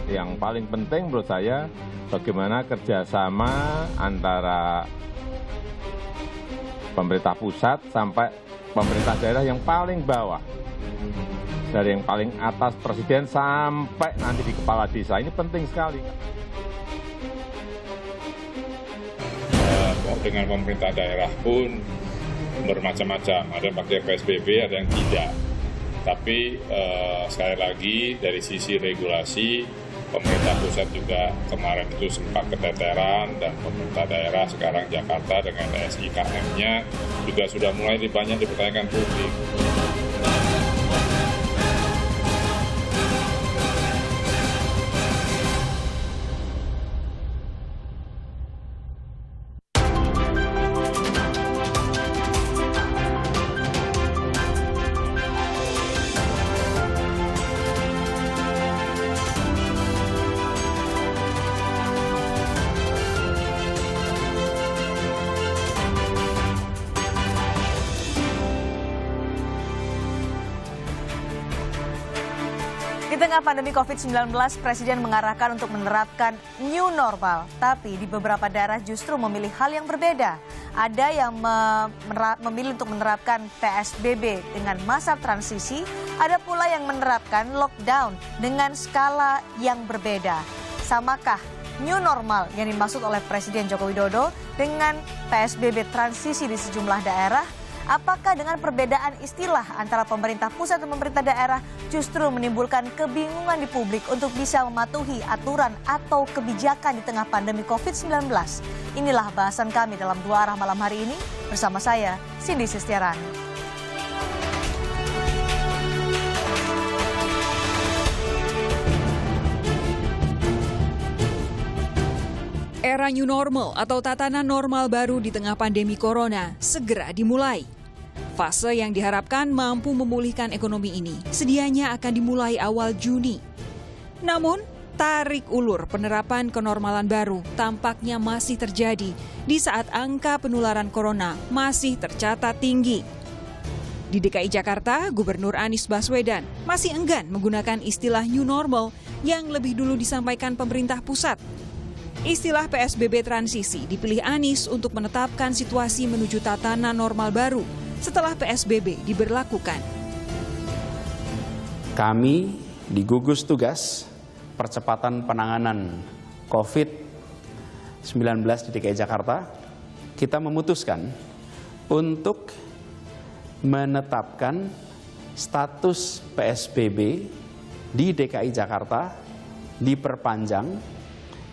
Yang paling penting menurut saya bagaimana kerjasama antara pemerintah pusat sampai pemerintah daerah yang paling bawah. Dari yang paling atas presiden sampai nanti di kepala desa, ini penting sekali. Dengan pemerintah daerah pun bermacam-macam, ada yang pakai PSBB, ada yang tidak. Tapi sekali lagi dari sisi regulasi, pemerintah pusat juga kemarin itu sempat keteteran, dan pemerintah daerah sekarang Jakarta dengan SIKM-nya juga sudah mulai banyak dipertanyakan publik. Di tengah pandemi COVID-19, Presiden mengarahkan untuk menerapkan new normal. Tapi di beberapa daerah justru memilih hal yang berbeda. Ada yang memilih untuk menerapkan PSBB dengan masa transisi, ada pula yang menerapkan lockdown dengan skala yang berbeda. Samakah new normal yang dimaksud oleh Presiden Joko Widodo dengan PSBB transisi di sejumlah daerah? Apakah dengan perbedaan istilah antara pemerintah pusat dan pemerintah daerah justru menimbulkan kebingungan di publik untuk bisa mematuhi aturan atau kebijakan di tengah pandemi COVID-19? Inilah bahasan kami dalam Dua Arah malam hari ini bersama saya, Cindy Sistiarani. Era new normal atau tatanan normal baru di tengah pandemi corona segera dimulai. Fase yang diharapkan mampu memulihkan ekonomi ini sedianya akan dimulai awal Juni. Namun, tarik ulur penerapan kenormalan baru tampaknya masih terjadi di saat angka penularan corona masih tercatat tinggi. Di DKI Jakarta, Gubernur Anies Baswedan masih enggan menggunakan istilah new normal yang lebih dulu disampaikan pemerintah pusat. Istilah PSBB transisi dipilih Anies untuk menetapkan situasi menuju tatanan normal baru setelah PSBB diberlakukan. Kami di gugus tugas percepatan penanganan COVID-19 di DKI Jakarta, kita memutuskan untuk menetapkan status PSBB di DKI Jakarta diperpanjang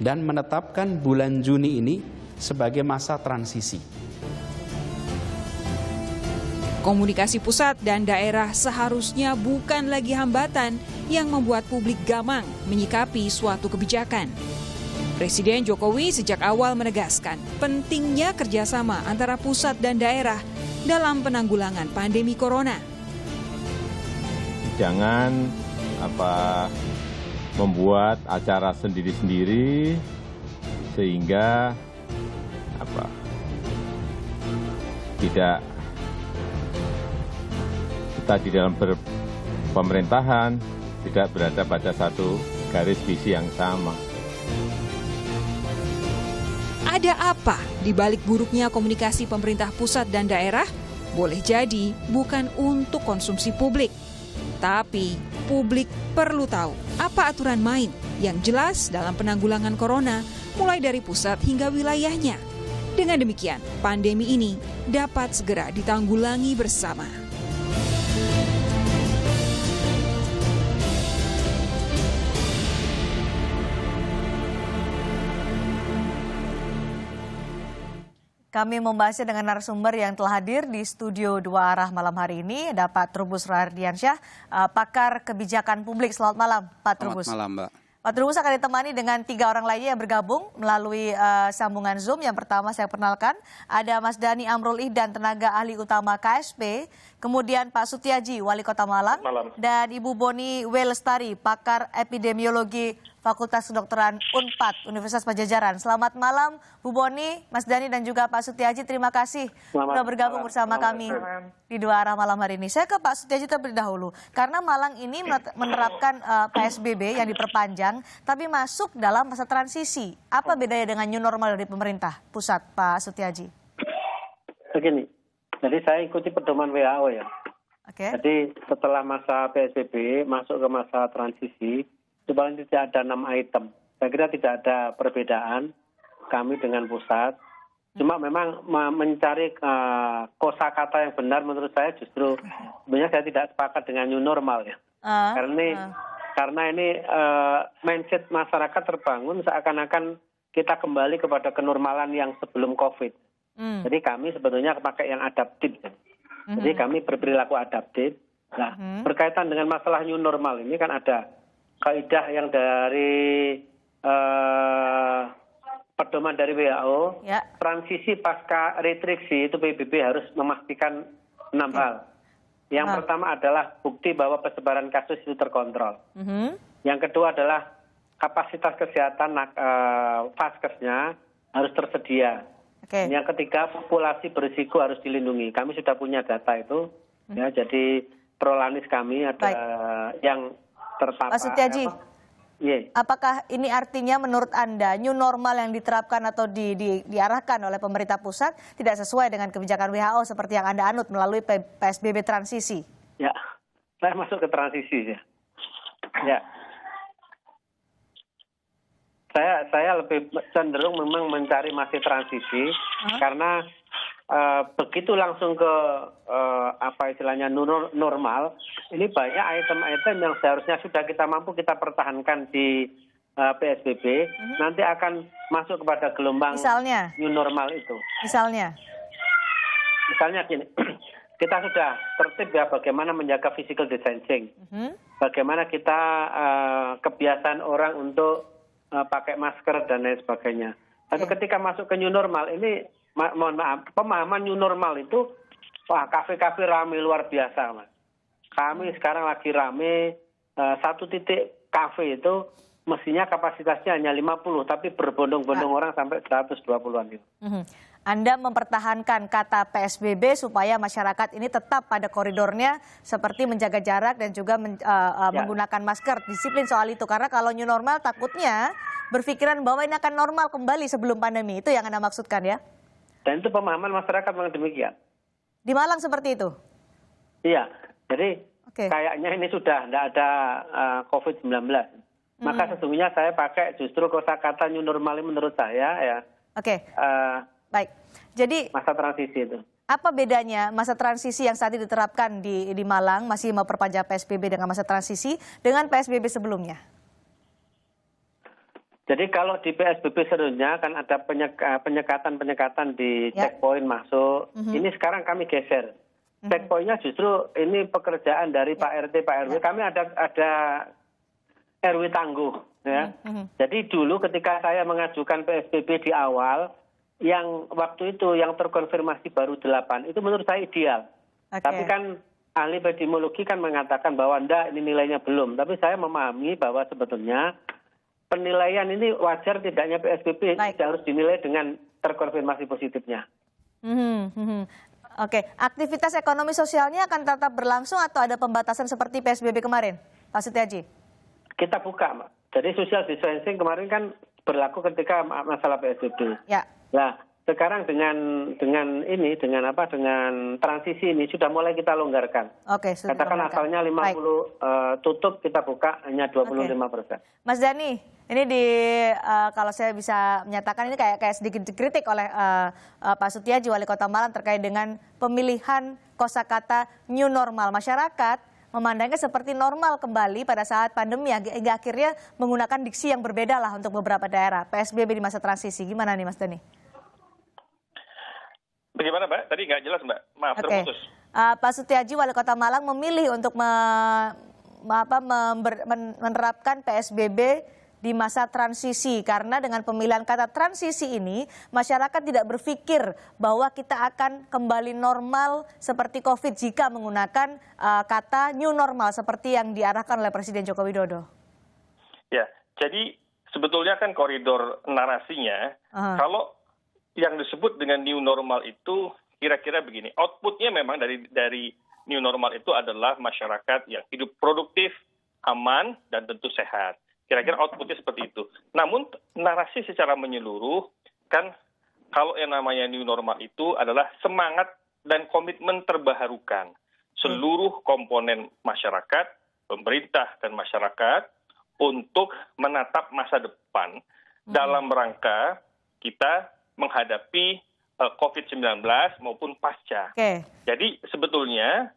dan menetapkan bulan Juni ini sebagai masa transisi. Komunikasi pusat dan daerah seharusnya bukan lagi hambatan yang membuat publik gamang menyikapi suatu kebijakan. Presiden Jokowi sejak awal menegaskan pentingnya kerjasama antara pusat dan daerah dalam penanggulangan pandemi corona. Jangan membuat acara sendiri-sendiri sehingga tidak kita di dalam pemerintahan tidak berada pada satu garis visi yang sama. Ada apa di balik buruknya komunikasi pemerintah pusat dan daerah? Boleh jadi bukan untuk konsumsi publik. Tapi publik perlu tahu apa aturan main yang jelas dalam penanggulangan corona mulai dari pusat hingga wilayahnya. Dengan demikian, pandemi ini dapat segera ditanggulangi bersama. Kami membahasnya dengan narasumber yang telah hadir di studio Dua Arah malam hari ini. Ada Pak Trubus Rahardiansyah, pakar kebijakan publik. Selamat malam, Pak Trubus. Selamat malam, Mbak. Pak Trubus akan ditemani dengan 3 orang lainnya yang bergabung melalui sambungan Zoom. Yang pertama saya perkenalkan, ada Mas Dhani Amrul Ihdan, tenaga ahli utama KSP. Kemudian Pak Sutiaji, Wali Kota Malang. Dan Ibu Boni W. Lestari, pakar epidemiologi Fakultas Kedokteran Unpad, Universitas Padjadjaran. Selamat malam, Bu Boni, Mas Dhani, dan juga Pak Sutiaji. Terima kasih sudah bergabung bersama kami di Dua Arah malam hari ini. Saya ke Pak Sutiaji terlebih dahulu, karena Malang ini menerapkan PSBB yang diperpanjang, tapi masuk dalam masa transisi. Apa bedanya dengan new normal dari pemerintah pusat, Pak Sutiaji? Begini, jadi saya ikuti pedoman WHO ya. Oke. Jadi setelah masa PSBB masuk ke masa transisi, itu paling tidak ada 6 item. Saya kira tidak ada perbedaan kami dengan pusat. Cuma memang mencari kosakata yang benar menurut saya justru sebenarnya saya tidak sepakat dengan new normal ya. Karena ini mindset masyarakat terbangun seakan-akan kita kembali kepada kenormalan yang sebelum COVID. Jadi kami sebetulnya pakai yang adaptif. Jadi kami berperilaku adaptif. Nah, berkaitan dengan masalah new normal ini kan ada kaidah yang dari pedoman dari WHO, Ya. transisi pasca restriksi itu PBB harus memastikan 6 hal. Yang pertama adalah bukti bahwa persebaran kasus itu terkontrol. Yang kedua adalah kapasitas kesehatan vaskesnya harus tersedia. Yang ketiga, populasi berisiko harus dilindungi. Kami sudah punya data itu, ya. Jadi prolanis kami ada yang terpapar. Pak Sutiaji, apakah ini artinya menurut Anda new normal yang diterapkan atau diarahkan oleh pemerintah pusat tidak sesuai dengan kebijakan WHO seperti yang Anda anut melalui PSBB transisi? Ya, saya masuk ke transisi ya. Ya. Saya lebih cenderung memang mencari masih transisi karena begitu langsung ke apa istilahnya normal, ini banyak item-item yang seharusnya sudah kita mampu kita pertahankan di PSBB, nanti akan masuk kepada gelombang new normal itu. Misalnya gini, kita sudah tertib ya bagaimana menjaga physical distancing, bagaimana kita kebiasaan orang untuk pakai masker dan lain sebagainya. Tapi ketika masuk ke new normal ini, mohon maaf, pemahaman new normal itu, wah kafe-kafe rame luar biasa, Mas. Kami sekarang lagi rame, satu titik kafe itu mestinya kapasitasnya hanya 50, tapi berbondong-bondong orang sampai 120-an itu. Anda mempertahankan kata PSBB supaya masyarakat ini tetap pada koridornya seperti menjaga jarak dan juga menggunakan masker, disiplin soal itu. Karena kalau new normal takutnya berpikiran bahwa ini akan normal kembali sebelum pandemi, itu yang Anda maksudkan ya? Dan itu pemahaman masyarakat memang demikian. Di Malang seperti itu? Iya, jadi kayaknya ini sudah tidak ada COVID-19. Maka sesungguhnya saya pakai justru kosakata new normal menurut saya ya. Baik, jadi masa transisi itu. Apa bedanya masa transisi yang saat ini diterapkan di Malang, masih memperpanjang PSBB dengan masa transisi, dengan PSBB sebelumnya? Jadi kalau di PSBB sebelumnya kan ada penyekatan di checkpoint masuk. Ini sekarang kami geser. Checkpointnya justru ini pekerjaan dari Pak RT, Pak RW. Kami ada RW tangguh. Ya. Jadi dulu ketika saya mengajukan PSBB di awal, yang waktu itu yang terkonfirmasi baru 8, itu menurut saya ideal. Tapi kan ahli epidemiologi kan mengatakan bahwa enggak, ini nilainya belum. Tapi saya memahami bahwa sebetulnya penilaian ini wajar tidaknya PSBB harus dinilai dengan terkonfirmasi positifnya. Aktivitas ekonomi sosialnya akan tetap berlangsung atau ada pembatasan seperti PSBB kemarin, Pak Sutiaji? Kita buka, Mbak. Jadi social distancing kemarin kan berlaku ketika masalah PSBB. Ya. Nah, sekarang dengan transisi ini sudah mulai kita longgarkan. Katakan asalnya 50 tutup, kita buka hanya 25%. Mas Dhani, ini kalau saya bisa menyatakan ini kayak sedikit dikritik oleh Pak Sutiaji, Wali Kota Malang, terkait dengan pemilihan kosakata new normal. Masyarakat memandangnya seperti normal kembali pada saat pandemi, hingga akhirnya menggunakan diksi yang berbeda lah untuk beberapa daerah. PSBB di masa transisi, gimana nih Mas Dhani? Bagaimana Mbak? Tadi nggak jelas Mbak, maaf terputus. Pak Sutiaji, Wali Kota Malang memilih untuk menerapkan PSBB di masa transisi, karena dengan pemilihan kata transisi ini masyarakat tidak berpikir bahwa kita akan kembali normal seperti COVID jika menggunakan kata new normal seperti yang diarahkan oleh Presiden Joko Widodo. Ya, Jadi sebetulnya kan koridor narasinya, kalau yang disebut dengan new normal itu kira-kira begini, outputnya memang dari new normal itu adalah masyarakat yang hidup produktif, aman, dan tentu sehat. Kira-kira outputnya seperti itu. Namun narasi secara menyeluruh kan kalau yang namanya new normal itu adalah semangat dan komitmen terbaharukan seluruh komponen masyarakat, pemerintah dan masyarakat untuk menatap masa depan dalam rangka kita menghadapi COVID-19 maupun pasca. Jadi sebetulnya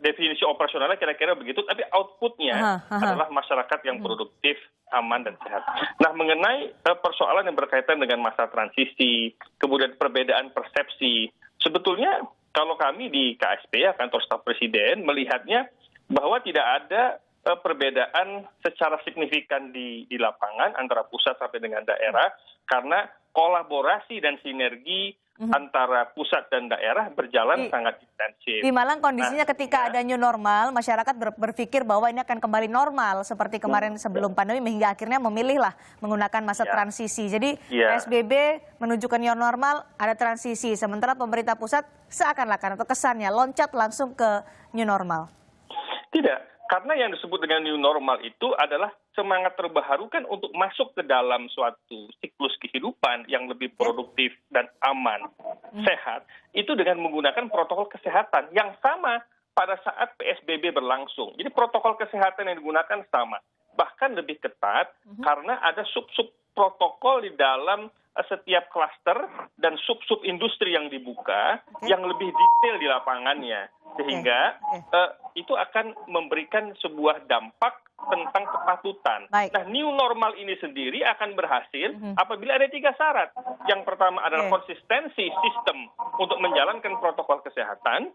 definisi operasionalnya kira-kira begitu, tapi outputnya adalah masyarakat yang produktif, aman, dan sehat. Nah, mengenai persoalan yang berkaitan dengan masa transisi, kemudian perbedaan persepsi, sebetulnya kalau kami di KSP, Kantor Staf Presiden, melihatnya bahwa tidak ada perbedaan secara signifikan di lapangan antara pusat sampai dengan daerah, karena kolaborasi dan sinergi antara pusat dan daerah berjalan sangat intensif. Di Malang kondisinya ketika ada new normal, masyarakat berpikir bahwa ini akan kembali normal seperti kemarin sebelum pandemi, hingga akhirnya memilihlah menggunakan masa transisi. Jadi PSBB menuju ke new normal, ada transisi, sementara pemerintah pusat seakan-akan atau kesannya loncat langsung ke new normal. Tidak. Karena yang disebut dengan new normal itu adalah semangat terbaharukan untuk masuk ke dalam suatu siklus kehidupan yang lebih produktif dan aman, sehat, itu dengan menggunakan protokol kesehatan yang sama pada saat PSBB berlangsung. Jadi protokol kesehatan yang digunakan sama, bahkan lebih ketat karena ada sub-sub protokol di dalam setiap klaster dan sub-sub industri yang dibuka yang lebih detail di lapangannya. Sehingga itu akan memberikan sebuah dampak tentang kepatutan. Nah, new normal ini sendiri akan berhasil apabila ada 3 syarat. Yang pertama adalah konsistensi sistem untuk menjalankan protokol kesehatan,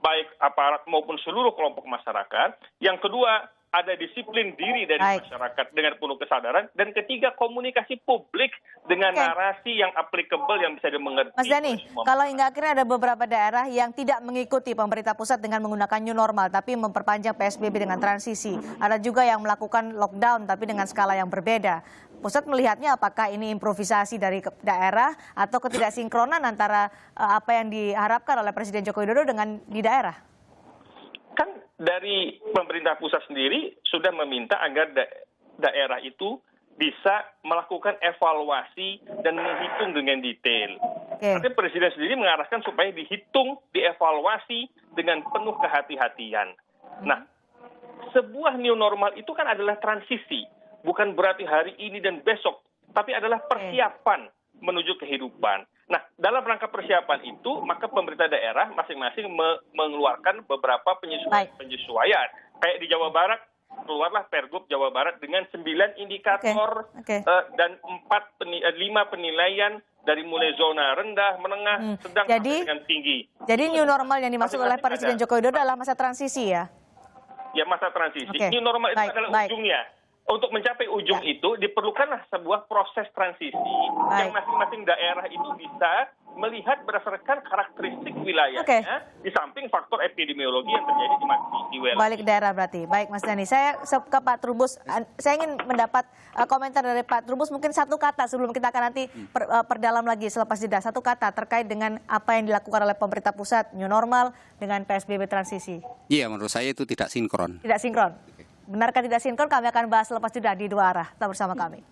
baik aparat maupun seluruh kelompok masyarakat. Yang kedua, ada disiplin diri dari masyarakat dengan penuh kesadaran. Dan ketiga, komunikasi publik dengan narasi yang applicable yang bisa dimengerti. Mas Dhani, kalau hingga akhirnya ada beberapa daerah yang tidak mengikuti pemerintah pusat dengan menggunakan new normal, tapi memperpanjang PSBB dengan transisi. Ada juga yang melakukan lockdown, tapi dengan skala yang berbeda. Pusat melihatnya apakah ini improvisasi dari daerah atau ketidaksinkronan antara apa yang diharapkan oleh Presiden Joko Widodo dengan di daerah? Kan dari pemerintah pusat sendiri sudah meminta agar daerah itu bisa melakukan evaluasi dan menghitung dengan detail. Tapi Presiden sendiri mengarahkan supaya dihitung, dievaluasi dengan penuh kehati-hatian. Nah, sebuah new normal itu kan adalah transisi. Bukan berarti hari ini dan besok, tapi adalah persiapan menuju kehidupan. Nah, dalam rangka persiapan itu, maka pemerintah daerah masing-masing mengeluarkan beberapa penyesuaian. Kayak di Jawa Barat, keluarlah Pergub Jawa Barat dengan 9 indikator dan 5 penilaian dari mulai zona rendah, menengah, sedang sampai dengan tinggi. Jadi new normal yang dimaksud oleh Presiden Joko Widodo adalah masa transisi ya? Ya, masa transisi. New normal itu adalah ujungnya. Untuk mencapai ujung itu diperlukanlah sebuah proses transisi yang masing-masing daerah itu bisa melihat berdasarkan karakteristik wilayahnya di samping faktor epidemiologi yang terjadi di wilayah. Balik daerah berarti. Baik Mas Dhani, saya ke Pak Trubus. Saya ingin mendapat komentar dari Pak Trubus, mungkin satu kata sebelum kita akan nanti perdalam lagi selepas jeda. Satu kata terkait dengan apa yang dilakukan oleh pemerintah pusat, new normal dengan PSBB transisi. Iya, menurut saya itu tidak sinkron. Tidak sinkron. Benarkah tidak sinkron? Kami akan bahas selepas jeda di 2 arah. Tetap bersama kami.